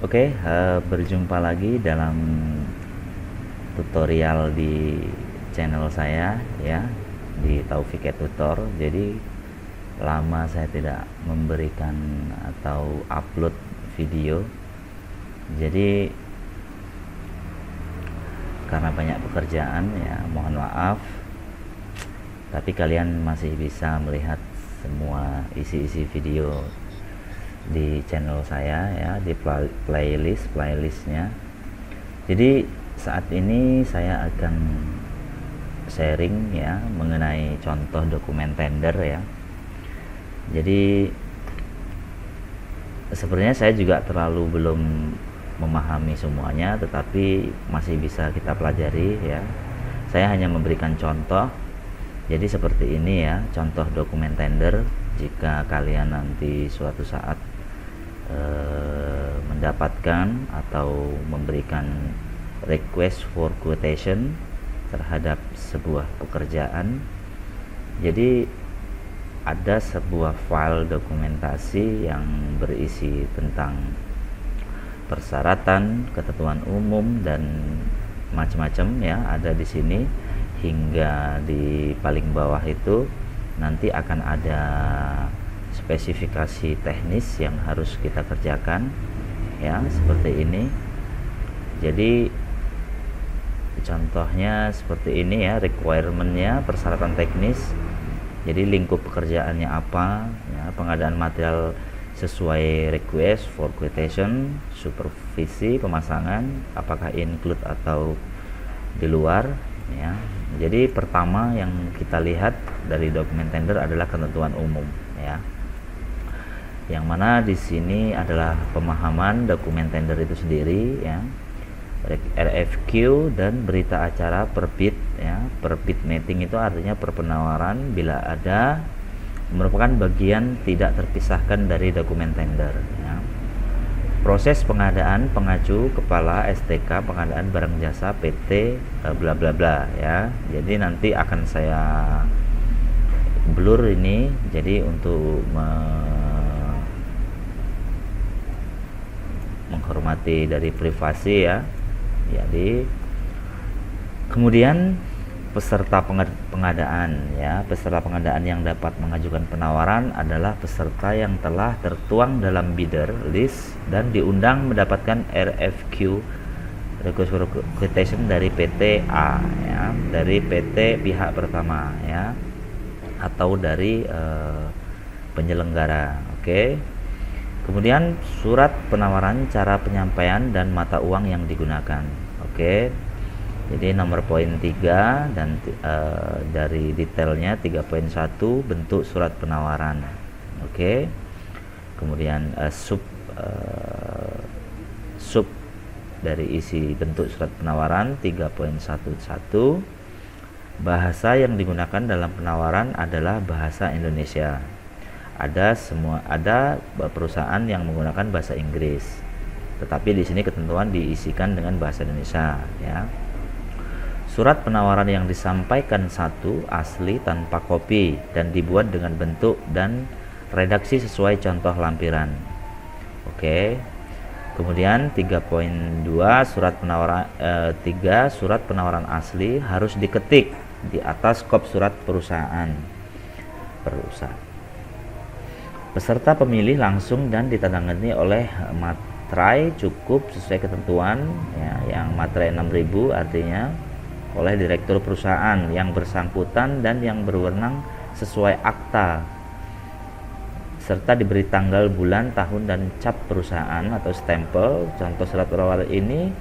Oke, berjumpa lagi dalam tutorial di channel saya ya, di Taufik Tutor. Jadi lama saya tidak memberikan atau upload video. Jadi karena banyak pekerjaan ya, mohon maaf. Tapi kalian masih bisa melihat semua isi-isi video di channel saya ya, di playlistnya. Jadi saat ini saya akan sharing ya mengenai contoh dokumen tender ya. Jadi sebenarnya saya juga terlalu belum memahami semuanya, tetapi masih bisa kita pelajari ya. Saya hanya memberikan contoh. Jadi seperti ini ya, contoh dokumen tender. Jika kalian nanti suatu saat mendapatkan atau memberikan request for quotation terhadap sebuah pekerjaan, jadi ada sebuah file dokumentasi yang berisi tentang persyaratan, ketentuan umum dan macam-macam ya, ada di sini. Hingga di paling bawah itu nanti akan ada spesifikasi teknis yang harus kita kerjakan ya, seperti ini. Jadi contohnya seperti ini ya, requirementnya, persyaratan teknis. Jadi lingkup pekerjaannya apa ya, pengadaan material sesuai request for quotation, supervisi pemasangan apakah include atau di luar ya. Jadi pertama yang kita lihat dari dokumen tender adalah ketentuan umum ya, yang mana di sini adalah pemahaman dokumen tender itu sendiri ya, RFQ dan berita acara perbid ya. Perbid meeting itu artinya perpenawaran bila ada, merupakan bagian tidak terpisahkan dari dokumen tender ya. Proses pengadaan pengaju kepala STK pengadaan barang jasa PT bla bla bla ya. Jadi nanti akan saya blur ini, jadi untuk menghormati dari privasi ya. Jadi kemudian peserta pengadaan ya, peserta pengadaan yang dapat mengajukan penawaran adalah peserta yang telah tertuang dalam bidder list dan diundang mendapatkan RFQ request for quotation dari PT A ya, dari PT pihak pertama ya, atau dari penyelenggara. Oke. Kemudian surat penawaran, cara penyampaian dan mata uang yang digunakan. Oke. Jadi nomor poin 3 dan dari detailnya 3.1 bentuk surat penawaran. Oke. Kemudian sub dari isi bentuk surat penawaran 3.11, bahasa yang digunakan dalam penawaran adalah bahasa Indonesia. Ada perusahaan yang menggunakan bahasa Inggris, tetapi di sini ketentuan diisikan dengan bahasa Indonesia ya. Surat penawaran yang disampaikan satu asli tanpa kopi dan dibuat dengan bentuk dan redaksi sesuai contoh lampiran. Oke. Kemudian 3.2 surat penawaran 3 surat penawaran asli harus diketik di atas kop surat perusahaan. Peserta pemilih langsung dan ditandatangani oleh materai cukup sesuai ketentuan ya, yang materai 6000 artinya oleh direktur perusahaan yang bersangkutan dan yang berwenang sesuai akta, serta diberi tanggal, bulan, tahun dan cap perusahaan atau stempel. Contoh surat penawaran ini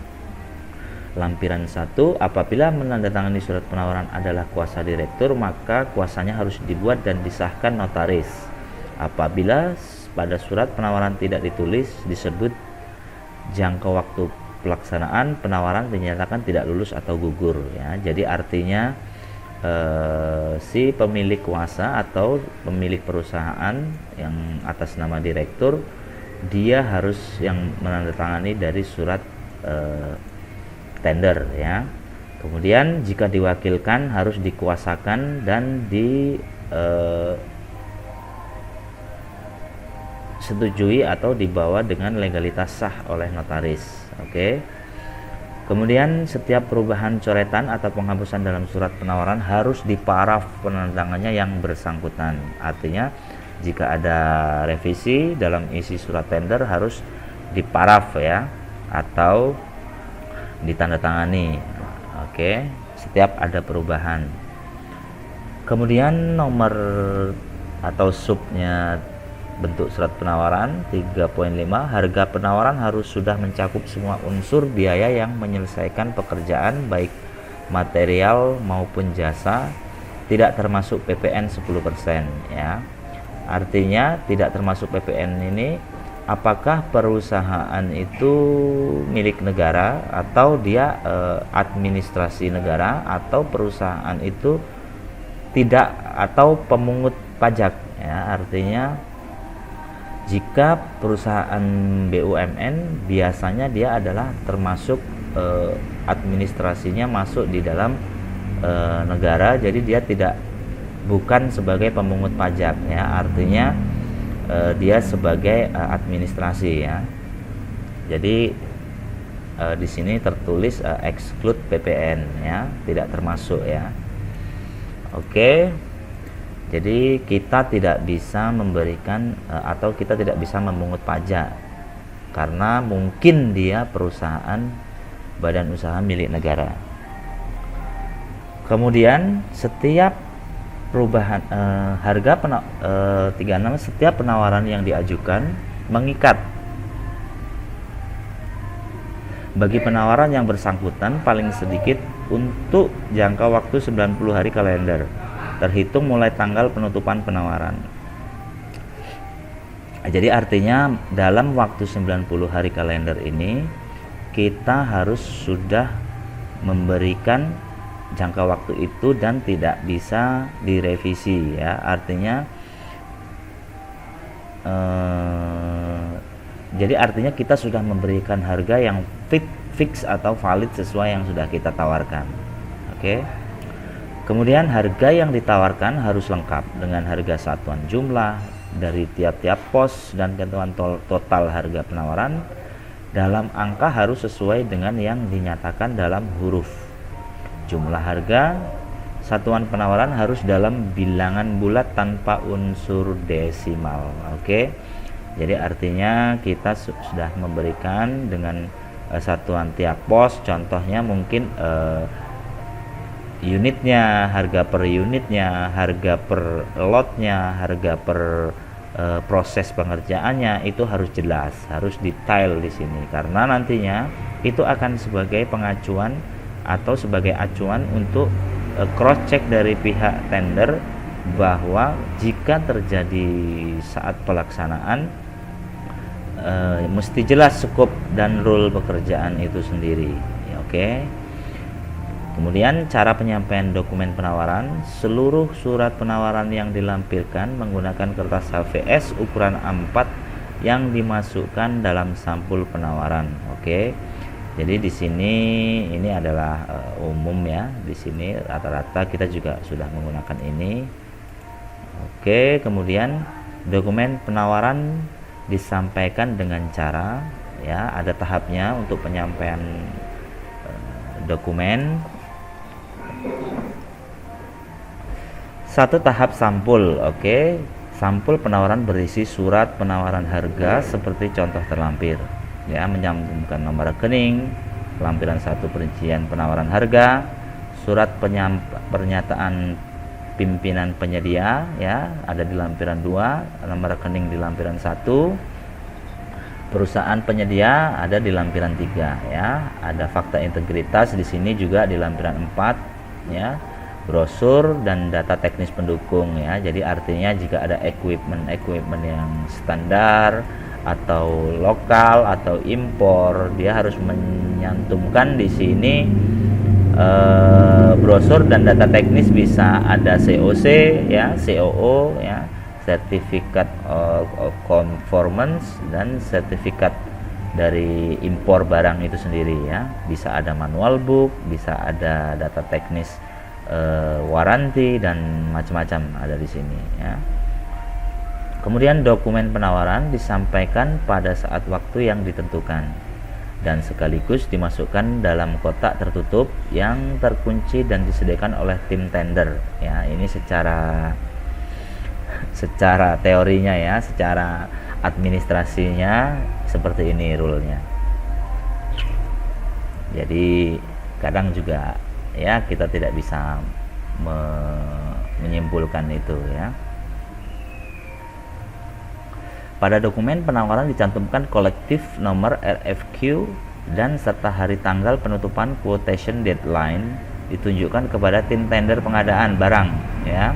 lampiran 1, apabila menandatangani surat penawaran adalah kuasa direktur, maka kuasanya harus dibuat dan disahkan notaris. Apabila pada surat penawaran tidak ditulis disebut jangka waktu pelaksanaan penawaran dinyatakan tidak lulus atau gugur ya. Jadi artinya si pemilik kuasa atau pemilik perusahaan yang atas nama direktur, dia harus yang menandatangani dari surat tender ya. Kemudian jika diwakilkan harus dikuasakan dan disetujui atau dibawa dengan legalitas sah oleh notaris. Oke. Kemudian setiap perubahan coretan atau penghapusan dalam surat penawaran harus diparaf penandatangannya yang bersangkutan. Artinya jika ada revisi dalam isi surat tender harus diparaf ya, atau ditandatangani. Oke, setiap ada perubahan. Kemudian nomor atau subnya bentuk surat penawaran 3.5, harga penawaran harus sudah mencakup semua unsur biaya yang menyelesaikan pekerjaan baik material maupun jasa, tidak termasuk PPN 10% ya. Artinya tidak termasuk PPN ini apakah perusahaan itu milik negara atau dia administrasi negara, atau perusahaan itu tidak, atau pemungut pajak ya. Artinya jika perusahaan BUMN biasanya dia adalah termasuk administrasinya masuk di dalam negara, jadi dia bukan sebagai pemungut pajak ya. Artinya dia sebagai administrasi ya. Jadi di sini tertulis exclude PPN ya, tidak termasuk ya. Oke. Jadi kita tidak bisa memberikan atau kita tidak bisa memungut pajak karena mungkin dia perusahaan badan usaha milik negara. Kemudian setiap perubahan harga 36, setiap penawaran yang diajukan mengikat bagi penawaran yang bersangkutan paling sedikit untuk jangka waktu 90 hari kalender terhitung mulai tanggal penutupan penawaran. Jadi artinya dalam waktu 90 hari kalender ini kita harus sudah memberikan jangka waktu itu dan tidak bisa direvisi ya. Artinya jadi artinya kita sudah memberikan harga yang fix atau valid sesuai yang sudah kita tawarkan. Oke. Kemudian harga yang ditawarkan harus lengkap dengan harga satuan jumlah dari tiap-tiap pos dan ketentuan total harga penawaran. Dalam angka harus sesuai dengan yang dinyatakan dalam huruf. Jumlah harga satuan penawaran harus dalam bilangan bulat tanpa unsur desimal. Oke. Jadi artinya kita sudah memberikan dengan satuan tiap pos, contohnya mungkin unitnya, harga per unitnya, harga per lotnya, harga per proses pengerjaannya, itu harus jelas, harus detail di sini karena nantinya itu akan sebagai pengacuan atau sebagai acuan untuk cross check dari pihak tender bahwa jika terjadi saat pelaksanaan mesti jelas skop dan rule pekerjaan itu sendiri. Oke. Kemudian cara penyampaian dokumen penawaran, seluruh surat penawaran yang dilampirkan menggunakan kertas HVS ukuran A4 yang dimasukkan dalam sampul penawaran. Oke. Jadi di sini ini adalah umum ya. Di sini rata-rata kita juga sudah menggunakan ini. Oke, kemudian dokumen penawaran disampaikan dengan cara ya, ada tahapnya untuk penyampaian dokumen. Satu, tahap sampul. Oke. Sampul penawaran berisi surat penawaran harga seperti contoh terlampir ya, menyantumkan nomor rekening, lampiran 1 perincian penawaran harga, surat pernyataan pimpinan penyedia ya, ada di lampiran 2, nomor rekening di lampiran 1, perusahaan penyedia ada di lampiran 3 ya, ada fakta integritas di sini juga di lampiran 4 ya, brosur dan data teknis pendukung ya. Jadi artinya jika ada equipment yang standar atau lokal atau impor, dia harus menyantumkan di sini brosur dan data teknis, bisa ada COC ya, COO ya, sertifikat of conformance dan sertifikat dari impor barang itu sendiri ya. Bisa ada manual book, bisa ada data teknis waranti dan macam-macam ada di sini ya. Kemudian dokumen penawaran disampaikan pada saat waktu yang ditentukan dan sekaligus dimasukkan dalam kotak tertutup yang terkunci dan disediakan oleh tim tender. Ya, ini secara teorinya ya, secara administrasinya seperti ini rule-nya. Jadi kadang juga ya kita tidak bisa menyimpulkan itu ya. Pada dokumen penawaran dicantumkan kolektif nomor RFQ dan serta hari tanggal penutupan quotation deadline ditunjukkan kepada tim tender pengadaan barang ya,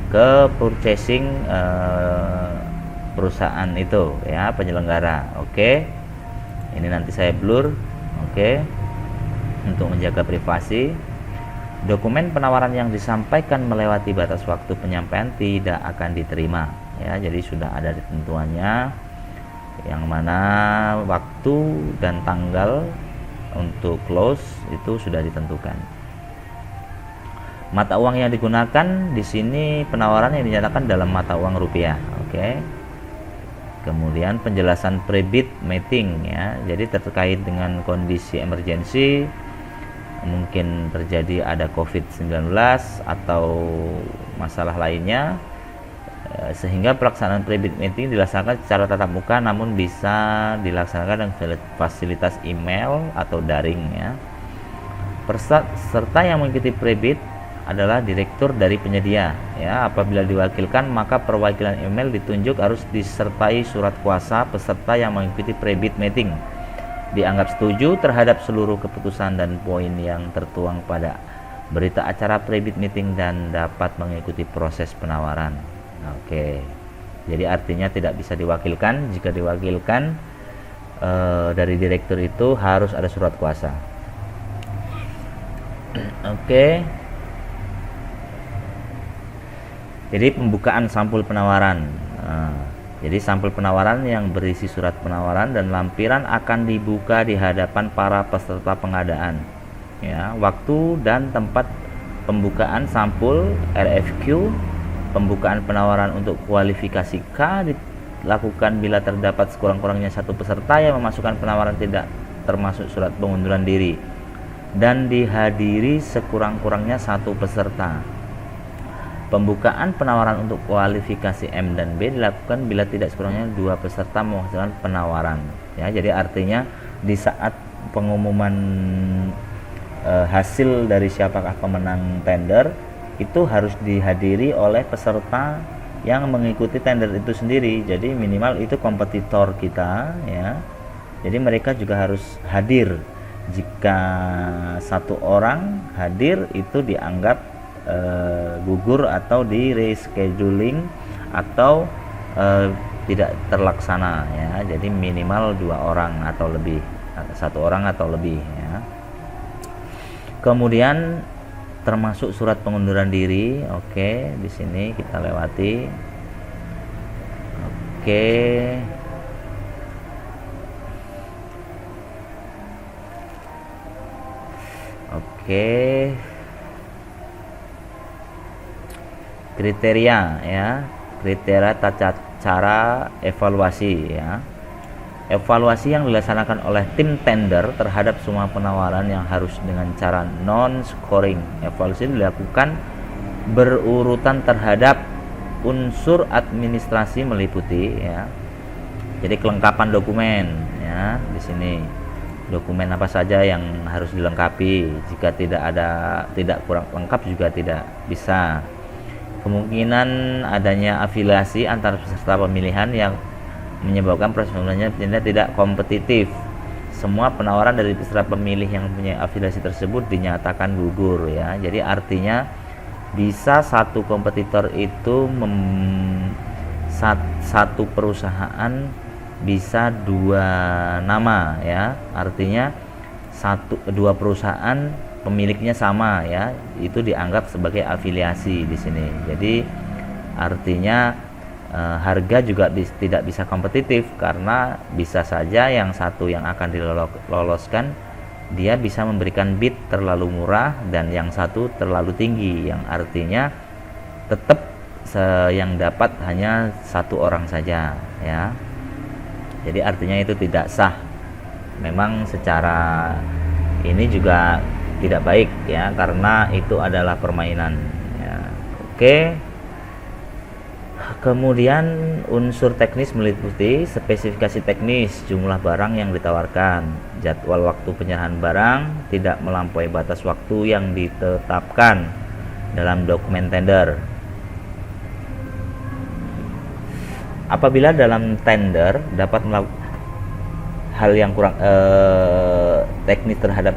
ke purchasing perusahaan itu ya, penyelenggara. Oke. Ini nanti saya blur. Oke. Untuk menjaga privasi, dokumen penawaran yang disampaikan melewati batas waktu penyampaian tidak akan diterima ya. Jadi sudah ada ketentuannya yang mana waktu dan tanggal untuk close itu sudah ditentukan. Mata uang yang digunakan di sini penawaran yang dinyatakan dalam mata uang rupiah. Oke. Kemudian penjelasan pre-bid meeting ya. Jadi terkait dengan kondisi emergensi, mungkin terjadi ada COVID-19 atau masalah lainnya, sehingga pelaksanaan pre-bid meeting dilaksanakan secara tatap muka namun bisa dilaksanakan dengan fasilitas email atau daring ya. Peserta yang mengikuti pre-bid adalah direktur dari penyedia ya. Apabila diwakilkan maka perwakilan email ditunjuk harus disertai surat kuasa peserta yang mengikuti pre-bid meeting, dianggap setuju terhadap seluruh keputusan dan poin yang tertuang pada berita acara pre-bid meeting dan dapat mengikuti proses penawaran. Oke. Jadi artinya tidak bisa diwakilkan. Jika diwakilkan dari direktur itu harus ada surat kuasa. Oke. Jadi pembukaan sampul penawaran. Jadi sampul penawaran yang berisi surat penawaran dan lampiran akan dibuka di hadapan para peserta pengadaan. Ya, waktu dan tempat pembukaan sampul RFQ, pembukaan penawaran untuk kualifikasi K dilakukan bila terdapat sekurang-kurangnya satu peserta yang memasukkan penawaran tidak termasuk surat pengunduran diri dan dihadiri sekurang-kurangnya satu peserta. Pembukaan penawaran untuk kualifikasi M dan B dilakukan bila tidak sekurangnya dua peserta menghasilkan penawaran. Ya, jadi artinya di saat pengumuman hasil dari siapakah pemenang tender itu harus dihadiri oleh peserta yang mengikuti tender itu sendiri. Jadi minimal itu kompetitor kita ya. Jadi mereka juga harus hadir. Jika satu orang hadir itu dianggap gugur atau di rescheduling atau tidak terlaksana ya. Jadi minimal 2 orang atau lebih, 1 orang atau lebih ya. Kemudian termasuk surat pengunduran diri. Oke, di sini kita lewati. Oke. Oke. Kriteria ya. Kriteria tata cara evaluasi ya. Evaluasi yang dilaksanakan oleh tim tender terhadap semua penawaran yang harus dengan cara non-scoring. Evaluasi dilakukan berurutan terhadap unsur administrasi meliputi ya. Jadi kelengkapan dokumen ya di sini. Dokumen apa saja yang harus dilengkapi. Jika tidak kurang lengkap juga tidak bisa. Kemungkinan adanya afiliasi antar peserta pemilihan yang menyebabkan proses pemilihannya tidak kompetitif. Semua penawaran dari peserta pemilih yang punya afiliasi tersebut dinyatakan gugur ya. Jadi artinya bisa satu kompetitor itu satu perusahaan bisa 2 nama ya. Artinya 2 perusahaan pemiliknya sama ya. Itu dianggap sebagai afiliasi di sini. Jadi artinya harga juga tidak bisa kompetitif karena bisa saja yang satu yang akan diloloskan dia bisa memberikan bid terlalu murah dan yang satu terlalu tinggi, yang artinya tetap yang dapat hanya satu orang saja ya. Jadi artinya itu tidak sah. Memang secara ini juga tidak baik ya, karena itu adalah permainan ya. Oke. Kemudian unsur teknis meliputi spesifikasi teknis, jumlah barang yang ditawarkan, jadwal waktu penyerahan barang, tidak melampaui batas waktu yang ditetapkan dalam dokumen tender. Apabila dalam tender dapat melakukan hal yang kurang teknis terhadap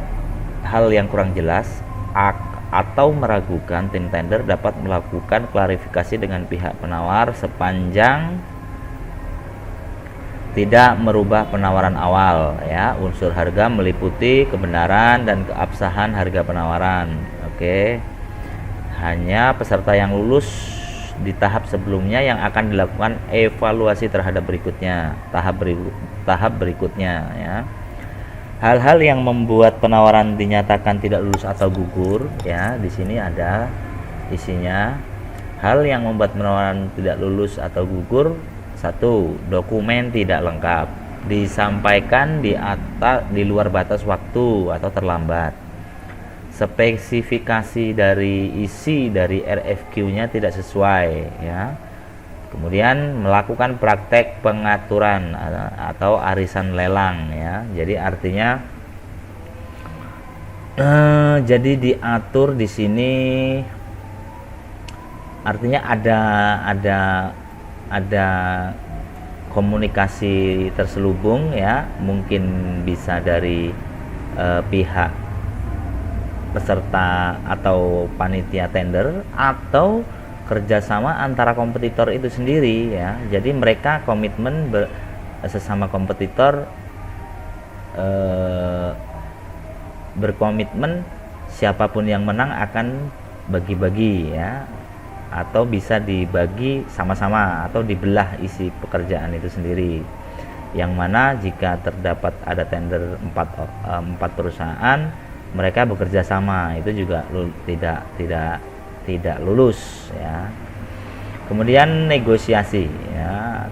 hal yang kurang jelas atau meragukan, tim tender dapat melakukan klarifikasi dengan pihak penawar sepanjang tidak merubah penawaran awal ya. Unsur harga meliputi kebenaran dan keabsahan harga penawaran. Oke. Hanya peserta yang lulus di tahap sebelumnya yang akan dilakukan evaluasi terhadap tahap berikutnya ya. Hal-hal yang membuat penawaran dinyatakan tidak lulus atau gugur ya, di sini ada isinya. Hal yang membuat penawaran tidak lulus atau gugur: 1. Dokumen tidak lengkap, disampaikan di luar batas waktu atau terlambat. Spesifikasi dari isi dari RFQ-nya tidak sesuai ya. Kemudian melakukan praktek pengaturan atau arisan lelang ya. Jadi artinya jadi diatur di sini artinya ada komunikasi terselubung ya, mungkin bisa dari pihak peserta atau panitia tender atau kerjasama antara kompetitor itu sendiri ya. Jadi mereka komitmen sesama kompetitor berkomitmen siapapun yang menang akan bagi-bagi ya, atau bisa dibagi sama-sama atau dibelah isi pekerjaan itu sendiri. Yang mana jika terdapat ada tender 4 perusahaan, mereka bekerja sama, itu juga tidak lulus ya. Kemudian negosiasi ya,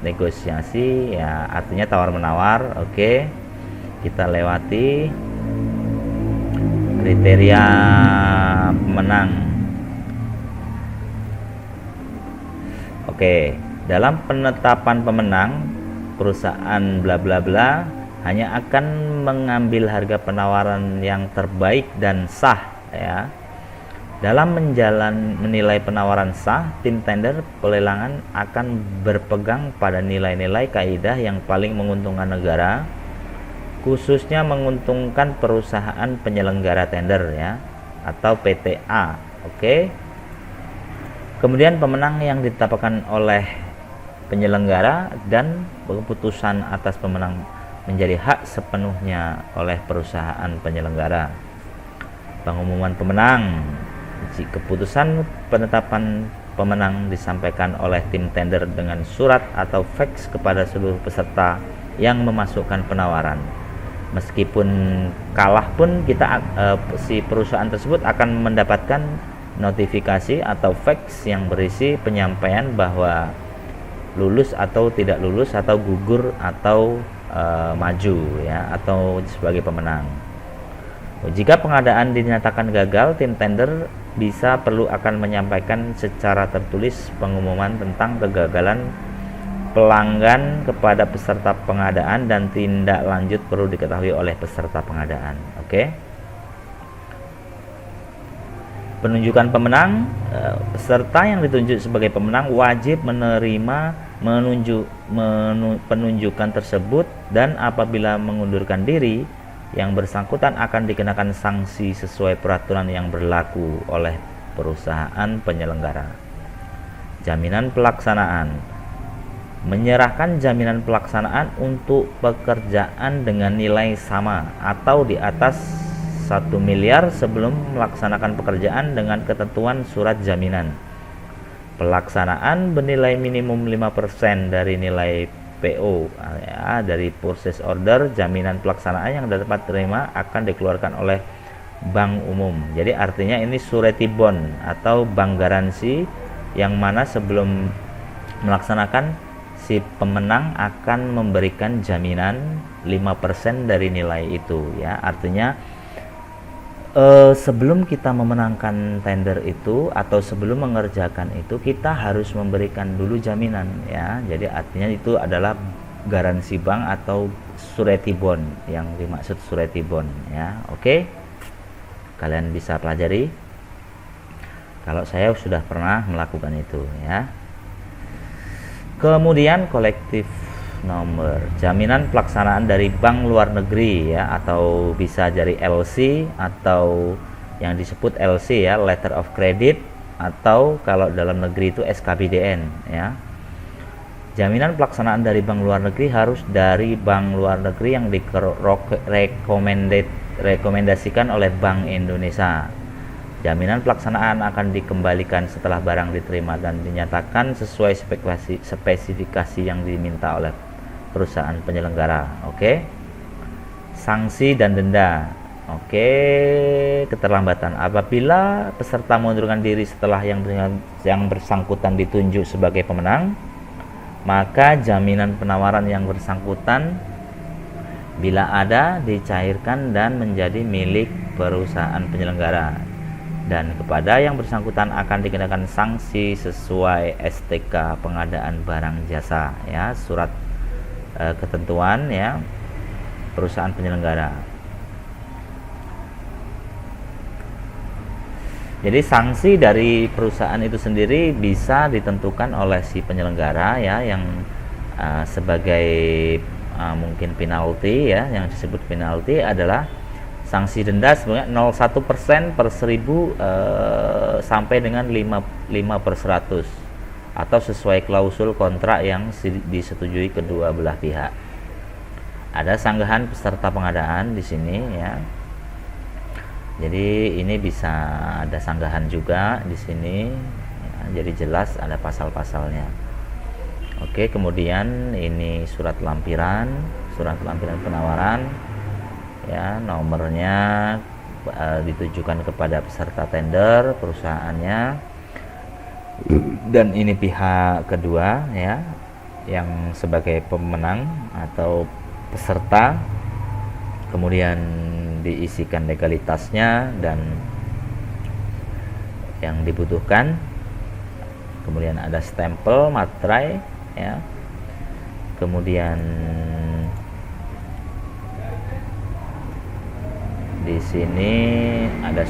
negosiasi ya artinya tawar menawar. Oke, kita lewati kriteria pemenang. Oke, dalam penetapan pemenang, perusahaan bla bla bla hanya akan mengambil harga penawaran yang terbaik dan sah ya. Dalam menilai penawaran sah, tim tender pelelangan akan berpegang pada nilai-nilai kaidah yang paling menguntungkan negara, khususnya menguntungkan perusahaan penyelenggara tender ya, atau PTA. Oke. Kemudian pemenang yang ditetapkan oleh penyelenggara dan keputusan atas pemenang menjadi hak sepenuhnya oleh perusahaan penyelenggara. Pengumuman pemenang: keputusan penetapan pemenang disampaikan oleh tim tender dengan surat atau fax kepada seluruh peserta yang memasukkan penawaran. Meskipun kalah pun si perusahaan tersebut akan mendapatkan notifikasi atau fax yang berisi penyampaian bahwa lulus atau tidak lulus, atau gugur atau maju ya, atau sebagai pemenang. Jika pengadaan dinyatakan gagal, tim tender perlu akan menyampaikan secara tertulis pengumuman tentang kegagalan pelanggan kepada peserta pengadaan, dan tindak lanjut perlu diketahui oleh peserta pengadaan. Oke. Penunjukan pemenang: peserta yang ditunjuk sebagai pemenang wajib menerima penunjukan tersebut, dan apabila mengundurkan diri, yang bersangkutan akan dikenakan sanksi sesuai peraturan yang berlaku oleh perusahaan penyelenggara. Jaminan pelaksanaan: menyerahkan jaminan pelaksanaan untuk pekerjaan dengan nilai sama atau di atas 1 miliar sebelum melaksanakan pekerjaan dengan ketentuan surat jaminan. Pelaksanaan bernilai minimum 5% dari nilai PO ya, dari purchase order. Jaminan pelaksanaan yang dapat diterima akan dikeluarkan oleh bank umum. Jadi artinya ini surety bond atau bank garansi yang mana sebelum melaksanakan si pemenang akan memberikan jaminan 5% dari nilai itu ya. Artinya sebelum kita memenangkan tender itu atau sebelum mengerjakan itu, kita harus memberikan dulu jaminan ya. Jadi artinya itu adalah garansi bank atau surety bond, yang dimaksud surety bond ya. Oke, kalian bisa pelajari kalau saya sudah pernah melakukan itu ya. Kemudian collective number, jaminan pelaksanaan dari bank luar negeri ya, atau bisa dari LC atau yang disebut LC ya, letter of credit, atau kalau dalam negeri itu SKBDN ya. Jaminan pelaksanaan dari bank luar negeri harus dari bank luar negeri yang direkomendasikan oleh Bank Indonesia. Jaminan pelaksanaan akan dikembalikan setelah barang diterima dan dinyatakan sesuai spesifikasi yang diminta oleh perusahaan penyelenggara. Oke. Sanksi dan denda. Oke, keterlambatan. Apabila peserta mengundurkan diri setelah yang bersangkutan ditunjuk sebagai pemenang, maka jaminan penawaran yang bersangkutan bila ada dicairkan dan menjadi milik perusahaan penyelenggara, dan kepada yang bersangkutan akan dikenakan sanksi sesuai STK pengadaan barang jasa ya, surat ketentuan ya perusahaan penyelenggara. Jadi sanksi dari perusahaan itu sendiri bisa ditentukan oleh si penyelenggara ya, yang sebagai mungkin penalti ya, yang disebut penalti adalah sanksi denda sebenarnya 0,1% per 1000 sampai dengan 5/100 atau sesuai klausul kontrak yang disetujui kedua belah pihak. Ada sanggahan peserta pengadaan di sini ya. Jadi ini bisa ada sanggahan juga di sini ya, jadi jelas ada pasal-pasalnya. Oke, kemudian ini surat lampiran penawaran ya, nomornya ditujukan kepada peserta tender perusahaannya, dan ini pihak kedua ya yang sebagai pemenang atau peserta. Kemudian diisikan legalitasnya dan yang dibutuhkan, kemudian ada stempel materai ya, kemudian di sini ada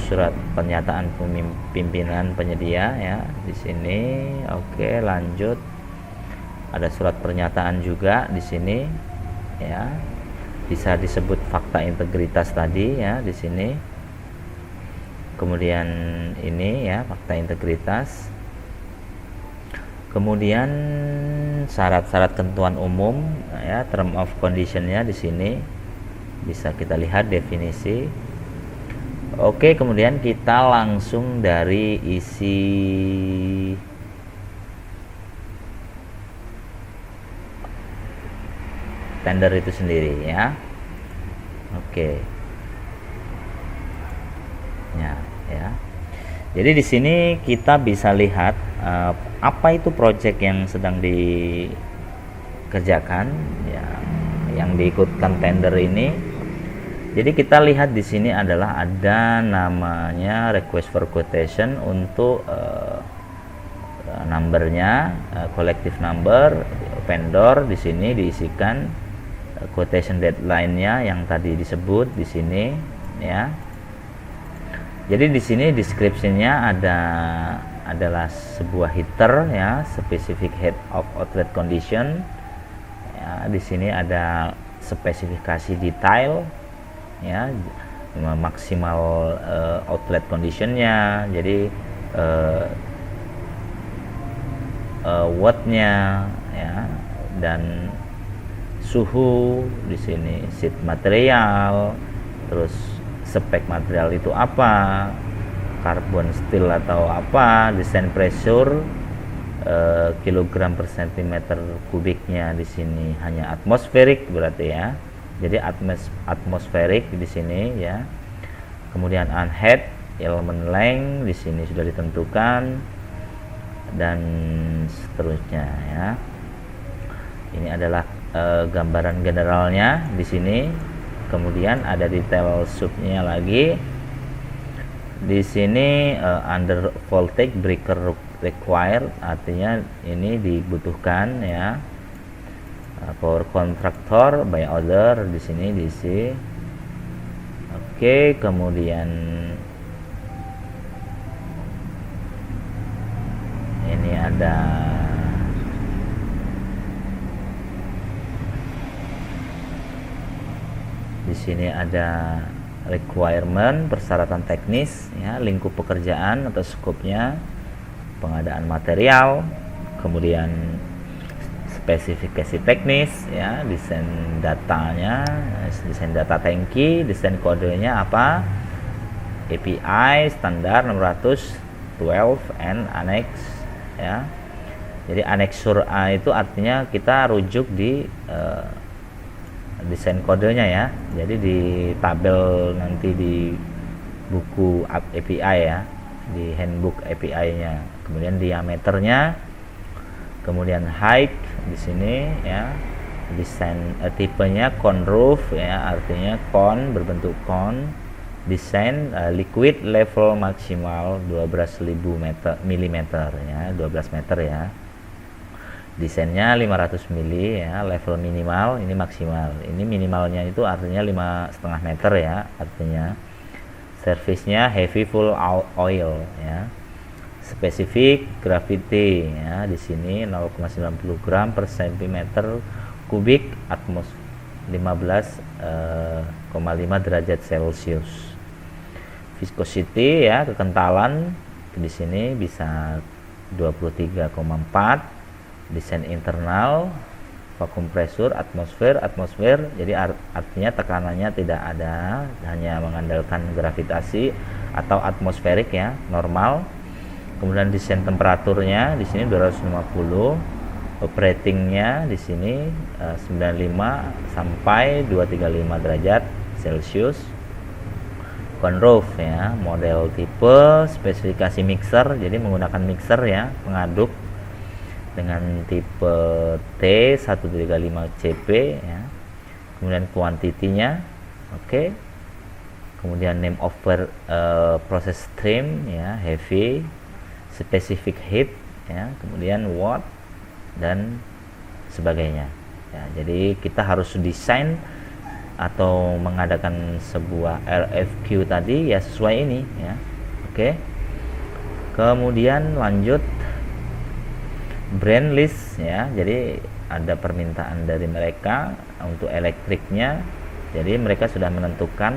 surat pernyataan pimpinan penyedia ya di sini. Oke, lanjut. Ada surat pernyataan juga di sini ya. Bisa disebut fakta integritas tadi ya di sini. Kemudian ini ya fakta integritas. Kemudian syarat-syarat ketentuan umum ya, term of condition-nya di sini. Bisa kita lihat definisi. Oke, kemudian kita langsung dari isi tender itu sendiri ya. Oke. Ya. Jadi di sini kita bisa lihat apa itu project yang sedang dikerjakan ya, yang diikutkan tender ini. Jadi kita lihat di sini adalah ada namanya request for quotation untuk numbernya, collective number vendor. Di sini diisikan quotation deadline-nya yang tadi disebut di sini ya. Jadi di sini deskripsinya adalah sebuah header ya, specific head of outlet condition ya. Di sini ada spesifikasi detail ya, maksimal outlet conditionnya, jadi wattnya ya, dan suhu di sini, sheet material, terus spek material itu apa, carbon steel atau apa, design pressure kilogram per sentimeter kubiknya di sini hanya atmosferik berarti ya. Jadi atmosferik di sini ya. Kemudian unhead, element length di sini sudah ditentukan. dan seterusnya ya. Ini adalah gambaran generalnya di sini. Kemudian ada detail subnya lagi. Di sini under voltage breaker required, artinya ini dibutuhkan ya. Power contractor by order di sini DC. Oke, kemudian ini ada di sini ada requirement, persyaratan teknis ya, lingkup pekerjaan atau skopnya, pengadaan material, kemudian spesifikasi teknis ya, desain datanya, desain data tangki, desain kodenya apa, API standar 612 and annex ya. Jadi anneksur A itu artinya kita rujuk di desain kodenya ya. Jadi di tabel nanti di buku API ya, di handbook API-nya. Kemudian diameternya, kemudian height di sini ya. Desain tipenya cone roof ya, artinya cone berbentuk cone. Desain liquid level maksimal 12.000 mm ya, 12 meter ya. Desainnya 500 mili ya, level minimal ini maksimal. Ini minimalnya itu artinya 5,5 meter ya, artinya. Service-nya heavy full oil ya. Spesifik gravity ya, di sini 0,90 gram per cm kubik, atmosfer 15,5 derajat Celcius. Viscosity ya, kekentalan di sini bisa 23,4. Desain internal, vakum pressure, atmosfer, jadi artinya tekanannya tidak ada, hanya mengandalkan gravitasi atau atmosferik ya, normal. Kemudian desain temperaturnya di sini 250, operatingnya di sini 95 sampai 235 derajat Celcius. Cone roof ya, model tipe, spesifikasi mixer, jadi menggunakan mixer ya, pengaduk dengan tipe T135CP ya. Kemudian kuantitinya oke. Kemudian name of process stream ya, heavy, specific heat ya, kemudian watt dan sebagainya ya. Jadi kita harus desain atau mengadakan sebuah RFQ tadi ya sesuai ini ya. Oke. Kemudian lanjut brand list ya, jadi ada permintaan dari mereka untuk elektriknya. Jadi mereka sudah menentukan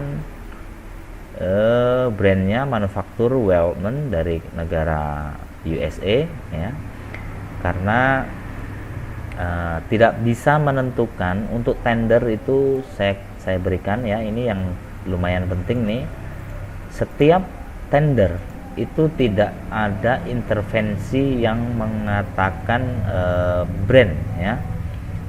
brandnya manufaktur Weldman dari negara USA ya, karena tidak bisa menentukan untuk tender itu. Saya berikan ya, ini yang lumayan penting nih, setiap tender itu tidak ada intervensi yang mengatakan brand ya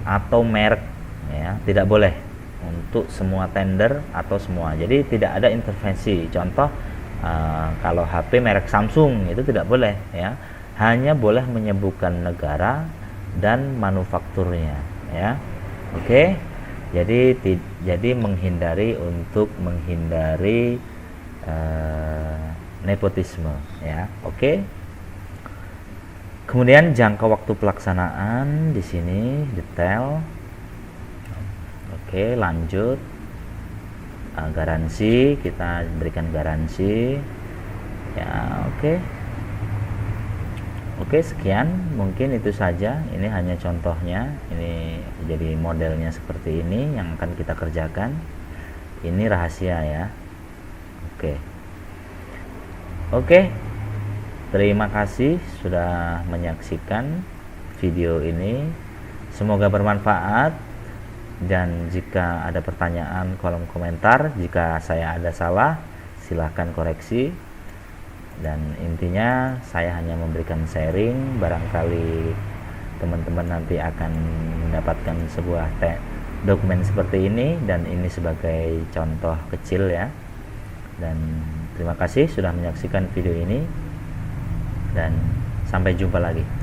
atau merek ya, tidak boleh untuk semua tender atau semua. Jadi tidak ada intervensi. Contoh kalau HP merek Samsung itu tidak boleh ya, hanya boleh menyebutkan negara dan manufakturnya ya. Oke. Jadi menghindari nepotisme ya. Oke. Kemudian jangka waktu pelaksanaan di sini detail. Oke, lanjut. Garansi, kita berikan garansi ya. Oke, sekian, mungkin itu saja. Ini hanya contohnya. Ini jadi modelnya seperti ini yang akan kita kerjakan. Ini rahasia ya. Oke, terima kasih sudah menyaksikan video ini. Semoga bermanfaat, dan jika ada pertanyaan kolom komentar. Jika saya ada salah silahkan koreksi, dan intinya saya hanya memberikan sharing. Barangkali teman-teman nanti akan mendapatkan sebuah dokumen seperti ini, dan ini sebagai contoh kecil ya. Dan terima kasih sudah menyaksikan video ini, dan Sampai jumpa lagi.